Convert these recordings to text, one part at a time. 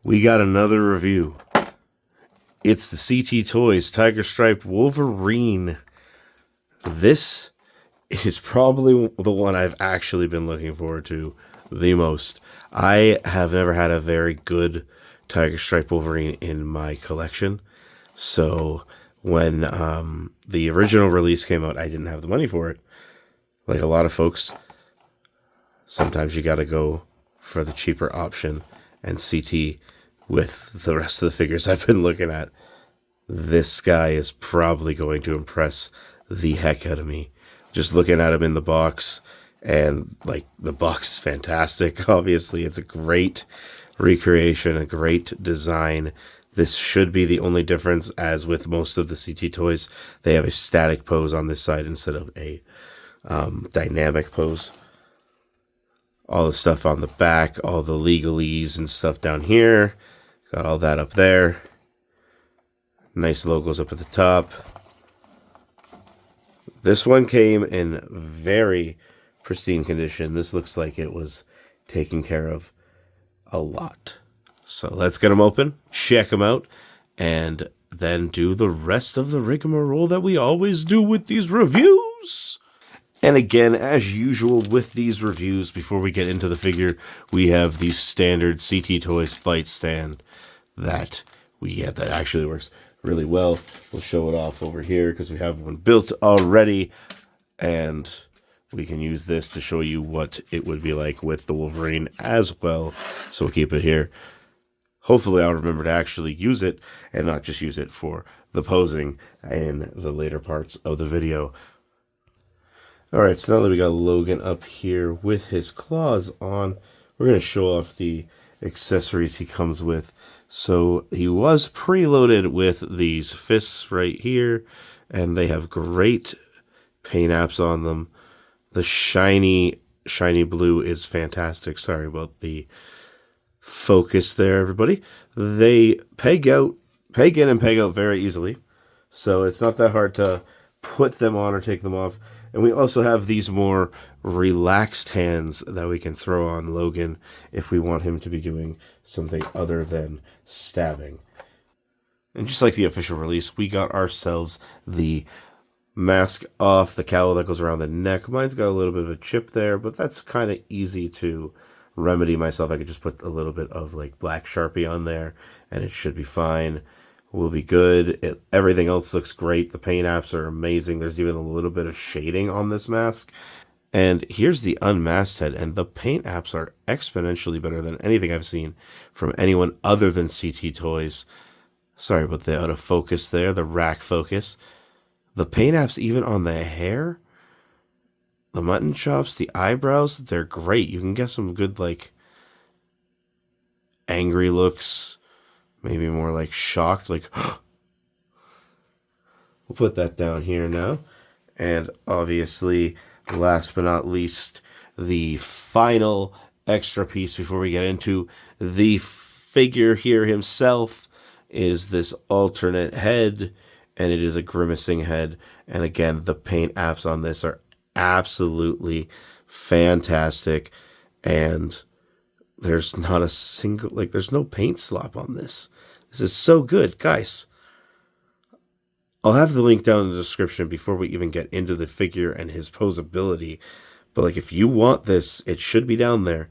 We got another review. It's the CT Toys Tiger Striped Wolverine. This is probably the one I've actually been looking forward to the most. I have never had a very good Tiger Striped Wolverine in my collection. So when the original release came out, I didn't have the money for it. Like a lot of folks, sometimes you got to go for the cheaper option, and CT with the rest of the figures I've been looking at, this guy is probably going to impress the heck out of me. Just looking at him in the box, and like the box is fantastic. Obviously, it's a great recreation, a great design. This should be the only difference, as with most of the CT toys, they have a static pose on this side instead of a dynamic pose. All the stuff on the back, all the legalese and stuff down here. Got all that up there. Nice logos up at the top. This one came in very pristine condition. This looks like it was taken care of a lot. So let's get them open, check them out, and then do the rest of the rigmarole that we always do with these reviews. And again, as usual with these reviews, before we get into the figure, we have the standard CT Toys flight stand that that actually works really well. We'll show it off over here because we have one built already, and we can use this to show you what it would be like with the Wolverine as well. So we'll keep it here. Hopefully I'll remember to actually use it and not just use it for the posing in the later parts of the video. Alright, so now that we got Logan up here with his claws on, we're going to show off the accessories he comes with. So he was preloaded with these fists right here, and they have great paint apps on them. The shiny blue is fantastic. Sorry about the focus there, everybody. They peg in and peg out very easily, so it's not that hard to put them on or take them off. And we also have these more relaxed hands that we can throw on Logan if we want him to be doing something other than stabbing. And just like the official release, we got ourselves the mask off, the cowl that goes around the neck. Mine's got a little bit of a chip there, but that's kind of easy to remedy myself. I could just put a little bit of like black Sharpie on there and it should be fine. Will be good. Everything else looks great. The paint apps are amazing. There's even a little bit of shading on this mask. And here's the unmasked head, and the paint apps are exponentially better than anything I've seen from anyone other than CT Toys. Sorry about the out of focus there, the rack focus. The paint apps even on the hair, the mutton chops, the eyebrows, they're great. You can get some good like angry looks. Maybe more like shocked, like, we'll put that down here now. And obviously, last but not least, the final extra piece before we get into the figure here himself is this alternate head, and it is a grimacing head. And again, the paint apps on this are absolutely fantastic, and there's not a single, like, there's no paint slop on this. This is so good, guys. I'll have the link down in the description before we even get into the figure and his posability. But, like, if you want this, it should be down there.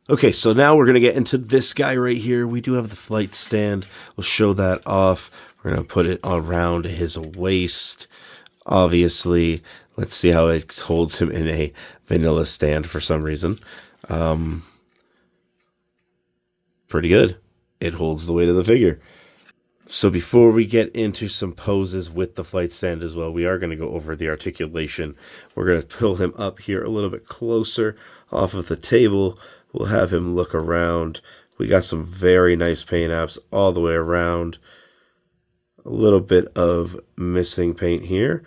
Okay, so now we're going to get into this guy right here. We do have the flight stand. We'll show that off. We're going to put it around his waist. Obviously, let's see how it holds him in a vanilla stand for some reason. Pretty good. It holds the weight of the figure. So before we get into some poses with the flight stand as well, we are going to go over the articulation. We're going to pull him up here a little bit closer off of the table. We'll have him look around. We got some very nice paint apps all the way around. A little bit of missing paint here,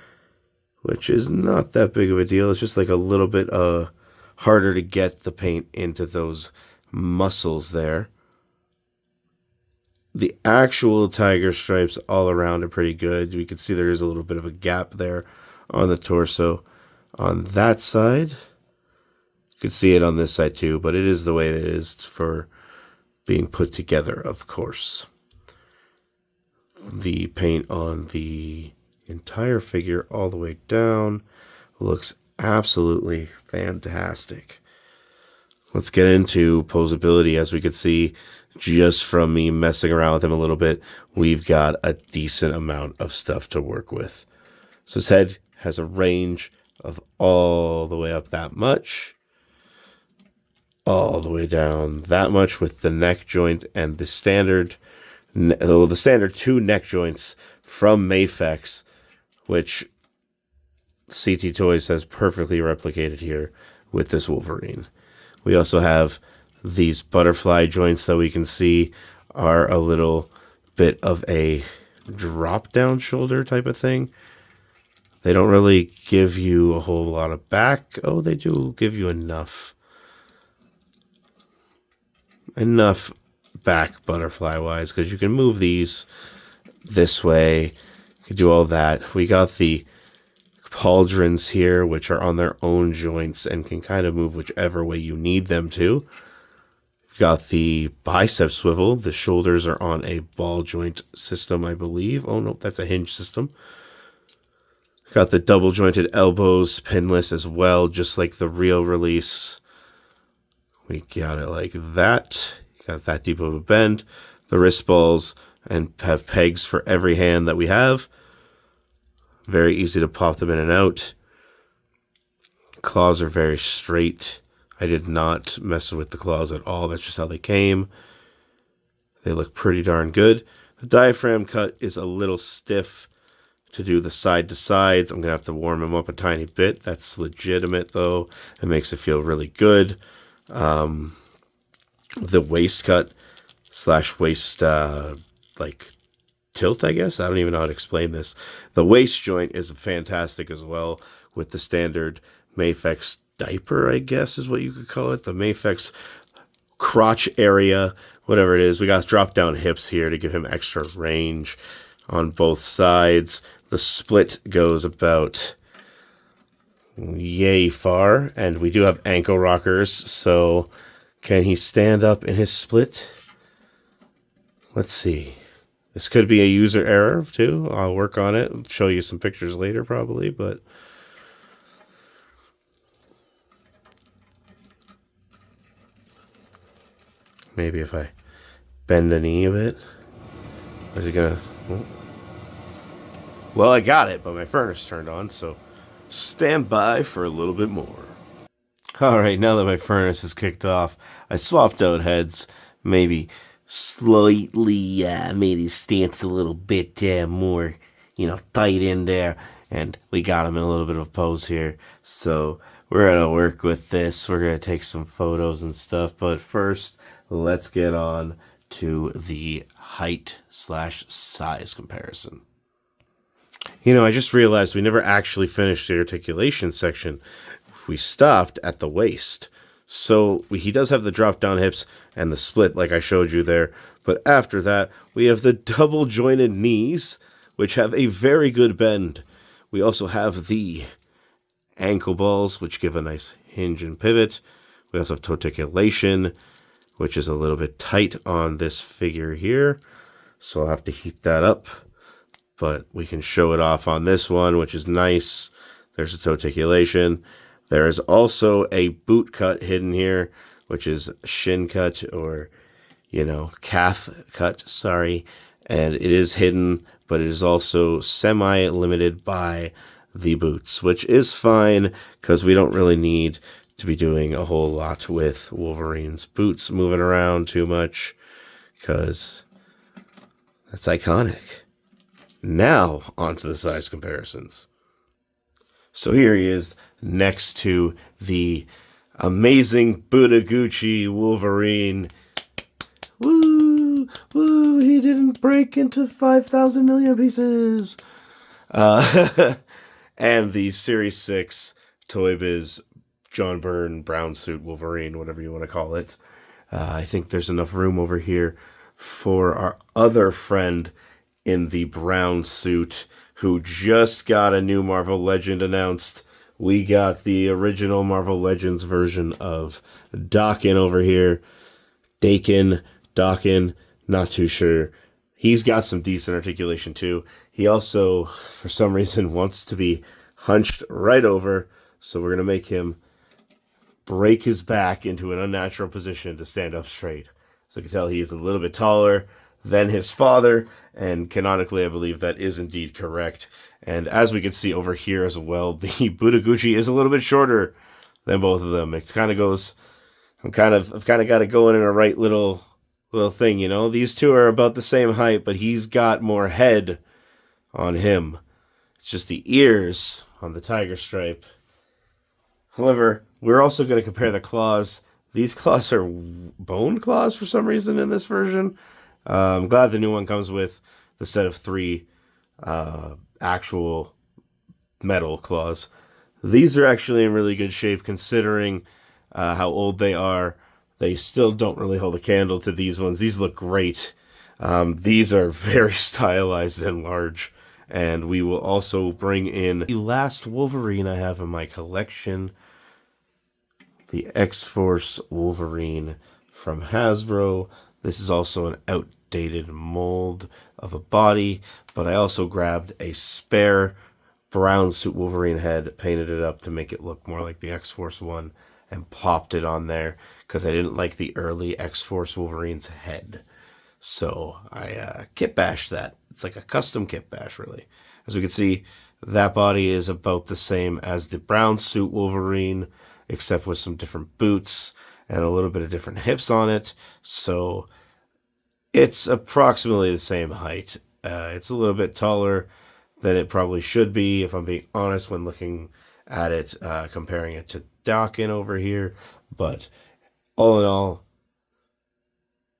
which is not that big of a deal. It's just like a little bit harder to get the paint into those muscles there. The actual tiger stripes all around are pretty good. We can see there is a little bit of a gap there on the torso on that side. You can see it on this side too, but it is the way it is for being put together, of course. The paint on the entire figure all the way down looks absolutely fantastic. Let's get into posability. As we could see just from me messing around with him a little bit, we've got a decent amount of stuff to work with. So his head has a range of all the way up that much, all the way down that much, with the neck joint and the standard two neck joints from Mafex, which CT Toys has perfectly replicated here with this Wolverine. We also have these butterfly joints that we can see are a little bit of a drop down shoulder type of thing. They don't really give you a whole lot of back. Oh, they do give you enough back butterfly wise, because you can move these this way. You can do all that. We got the pauldrons here, which are on their own joints and can kind of move whichever way you need them to. Got the bicep swivel. The shoulders are on a ball joint system, I believe. Oh, no, that's a hinge system. Got the double jointed elbows pinless as well, just like the real release. We got it like that. Got that deep of a bend. The wrist balls and have pegs for every hand that we have. Very easy to pop them in and out. Claws are very straight. I did not mess with the claws at all. That's just how they came. They look pretty darn good. The diaphragm cut is a little stiff to do the side to sides. I'm going to have to warm them up a tiny bit. That's legitimate, though. It makes it feel really good. The waist cut / waist like tilt, I guess. I don't even know how to explain this. The waist joint is fantastic as well, with the standard Mafex diaper, I guess is what you could call it. The Mafex crotch area, whatever it is. We got drop down hips here to give him extra range on both sides. The split goes about yay far, and we do have ankle rockers, so can he stand up in his split? Let's see. This could be a user error too. I'll work on it. I'll show you some pictures later probably, but maybe if I bend the knee a bit. Is it gonna... Well, I got it, but my furnace turned on, so stand by for a little bit more. Alright, now that my furnace is kicked off, I swapped out heads, maybe slightly made his stance a little bit more, tight in there, and we got him in a little bit of a pose here. So we're going to work with this. We're going to take some photos and stuff, but first, let's get on to the height / size comparison. I just realized we never actually finished the articulation section. We stopped at the waist. So he does have the drop down hips and the split like I showed you there. But after that, we have the double jointed knees, which have a very good bend. We also have the ankle balls, which give a nice hinge and pivot. We also have toticulation, which is a little bit tight on this figure here. So I'll have to heat that up. But we can show it off on this one, which is nice. There's a toticulation. There is also a boot cut hidden here, which is shin cut or, calf cut, sorry. And it is hidden, but it is also semi-limited by the boots, which is fine because we don't really need to be doing a whole lot with Wolverine's boots moving around too much because that's iconic. Now, onto the size comparisons. So here he is next to the amazing Budaguchi Wolverine. Woo! Woo! He didn't break into 5,000 million pieces! And the Series 6 Toy Biz John Byrne brown suit Wolverine, whatever you want to call it. I think there's enough room over here for our other friend in the brown suit who just got a new Marvel Legend announced. We got the original Marvel Legends version of Dakin over here. Dakin Dawkins, not too sure. He's got some decent articulation too. He also, for some reason, wants to be hunched right over, so we're going to make him break his back into an unnatural position to stand up straight. So you can tell he's a little bit taller than his father, and canonically I believe that is indeed correct. And as we can see over here as well, the Budoguchi is a little bit shorter than both of them. It kind of goes, I've kind of got it going in a right little thing, you know. These two are about the same height, but he's got more head on him. It's just the ears on the tiger stripe. However, we're also going to compare the claws. These claws are bone claws for some reason in this version. I'm glad the new one comes with the set of 3 actual metal claws. These are actually in really good shape considering how old they are. They still don't really hold a candle to these ones. These look great. These are very stylized and large. And we will also bring in the last Wolverine I have in my collection, the X-Force Wolverine from Hasbro. This is also an outdated mold of a body, but I also grabbed a spare brown suit Wolverine head, painted it up to make it look more like the X-Force one, and popped it on there because I didn't like the early X-Force Wolverine's head. So I kit bashed that. It's like a custom kit bash, really. As we can see, that body is about the same as the brown suit Wolverine, except with some different boots and a little bit of different hips on it. So it's approximately the same height. It's a little bit taller than it probably should be, if I'm being honest, when looking at it, comparing it to Dawkins over here. But all in all,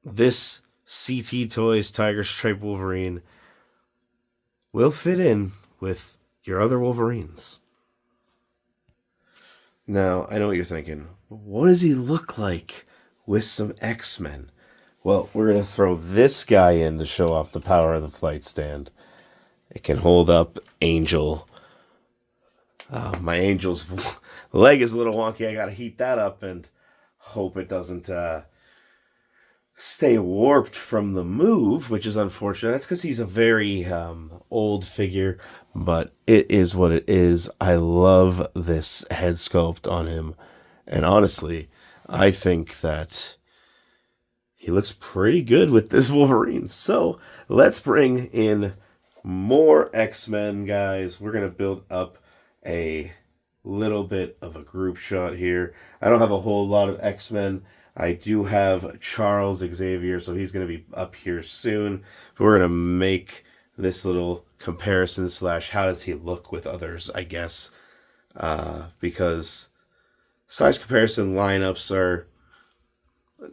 this CT Toys Tiger Stripe Wolverine will fit in with your other Wolverines. Now, I know what you're thinking. What does he look like with some X-Men? Well, we're going to throw this guy in to show off the power of the flight stand. It can hold up Angel. My Angel's leg is a little wonky. I got to heat that up and hope it doesn't stay warped from the move, which is unfortunate. That's because he's a very old figure, but it is what it is. I love this head sculpt on him, and honestly, I think that he looks pretty good with this Wolverine. So let's bring in more X-Men, guys. We're going to build up a little bit of a group shot here. I don't have a whole lot of X-Men. I do have Charles Xavier, so he's going to be up here soon. But we're going to make this little comparison / how does he look with others, I guess. Because size comparison lineups are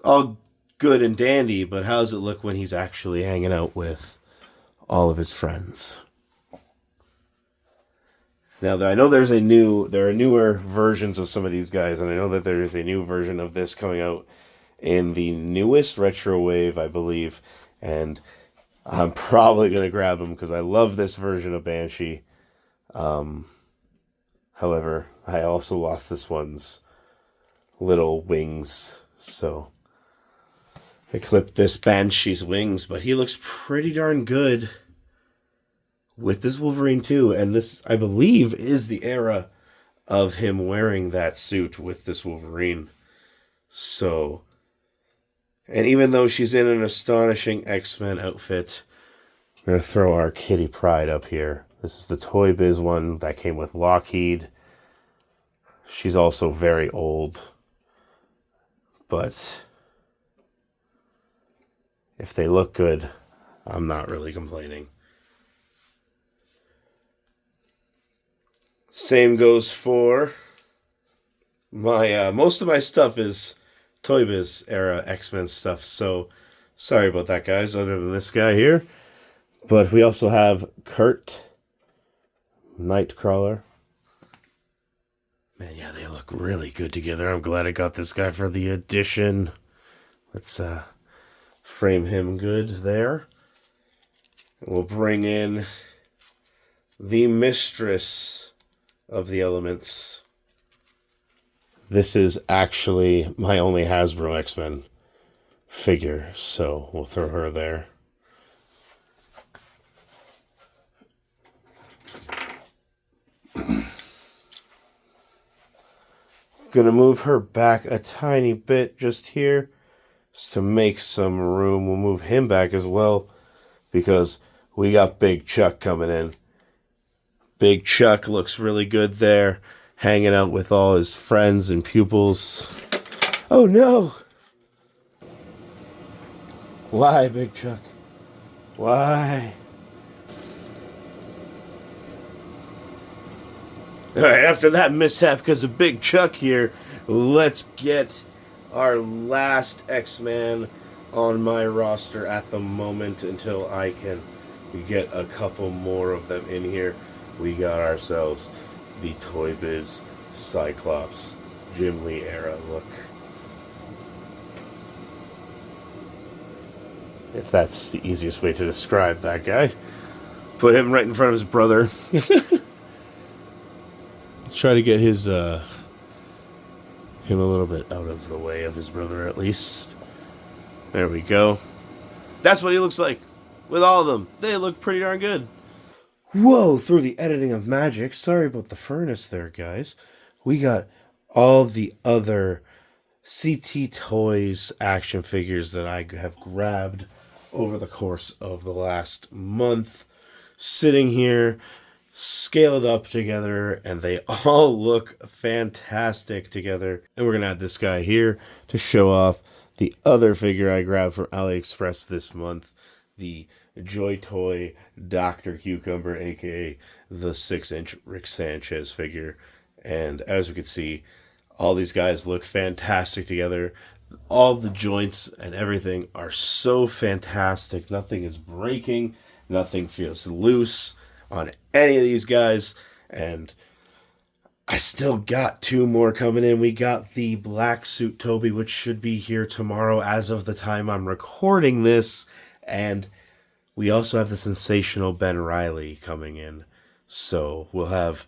all good and dandy, but how does it look when he's actually hanging out with all of his friends? Now, I know there are newer versions of some of these guys, and I know that there is a new version of this coming out in the newest retro wave, I believe, and I'm probably going to grab him because I love this version of Banshee. However, I also lost this one's little wings, so I clipped this Banshee's wings, but he looks pretty darn good with this Wolverine too, and this, I believe, is the era of him wearing that suit with this Wolverine. So, and even though she's in an astonishing X-Men outfit, we're going to throw our Kitty Pryde up here. This is the Toy Biz one that came with Lockheed. She's also very old, but if they look good, I'm not really complaining. Same goes for my, most of my stuff is Toy Biz era X-Men stuff, so sorry about that, guys, other than this guy here. But we also have Kurt, Nightcrawler. Man, yeah, they look really good together. I'm glad I got this guy for the edition. Let's frame him good there. We'll bring in the Mistress of the Elements. This is actually my only Hasbro X-Men figure, so we'll throw her there. Gonna move her back a tiny bit just here just to make some room. We'll move him back as well because we got Big Chuck coming in. Big Chuck looks really good there, hanging out with all his friends and pupils. Oh no! Why, Big Chuck? Why? Alright, after that mishap because of Big Chuck here, let's get our last X-Man on my roster at the moment until I can get a couple more of them in here. We got ourselves the Toy Biz Cyclops Jim Lee era look. If that's the easiest way to describe that guy. Put him right in front of his brother. Let's try to get his him a little bit out of the way of his brother at least. There we go. That's what he looks like with all of them. They look pretty darn good. Whoa, through the editing of magic. Sorry about the furnace there, guys. We got all the other CT Toys action figures that I have grabbed over the course of the last month, sitting here, scaled up together, and they all look fantastic together. And we're going to add this guy here to show off the other figure I grabbed from AliExpress this month, the Joy Toy Dr. Cucumber, aka the 6-inch Rick Sanchez figure. And as we can see, all these guys look fantastic together. All the joints and everything are so fantastic. Nothing is breaking. Nothing feels loose on any of these guys. And I still got 2 more coming in. We got the Black Suit Toby, which should be here tomorrow as of the time I'm recording this. And we also have the sensational Ben Reilly coming in. So we'll have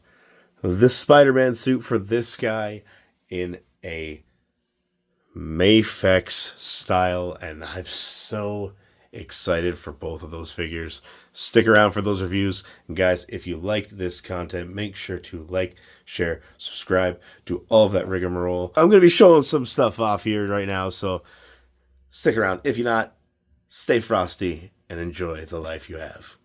this Spider-Man suit for this guy in a Mafex style, and I'm so excited for both of those figures. Stick around for those reviews. And guys, if you liked this content, make sure to like, share, subscribe, do all of that rigmarole. I'm going to be showing some stuff off here right now, so stick around. If you're not, stay frosty and enjoy the life you have.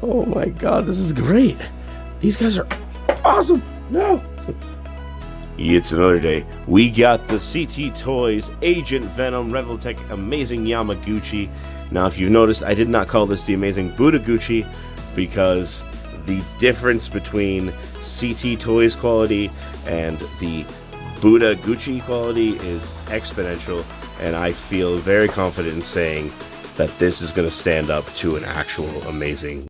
Oh my god, this is great. These guys are awesome. No. It's another day. We got the CT Toys Agent Venom Reveltech Amazing Yamaguchi. Now, if you've noticed, I did not call this the Amazing Budaguchi because the difference between CT Toys quality and the Budaguchi quality is exponential, and I feel very confident in saying that this is going to stand up to an actual amazing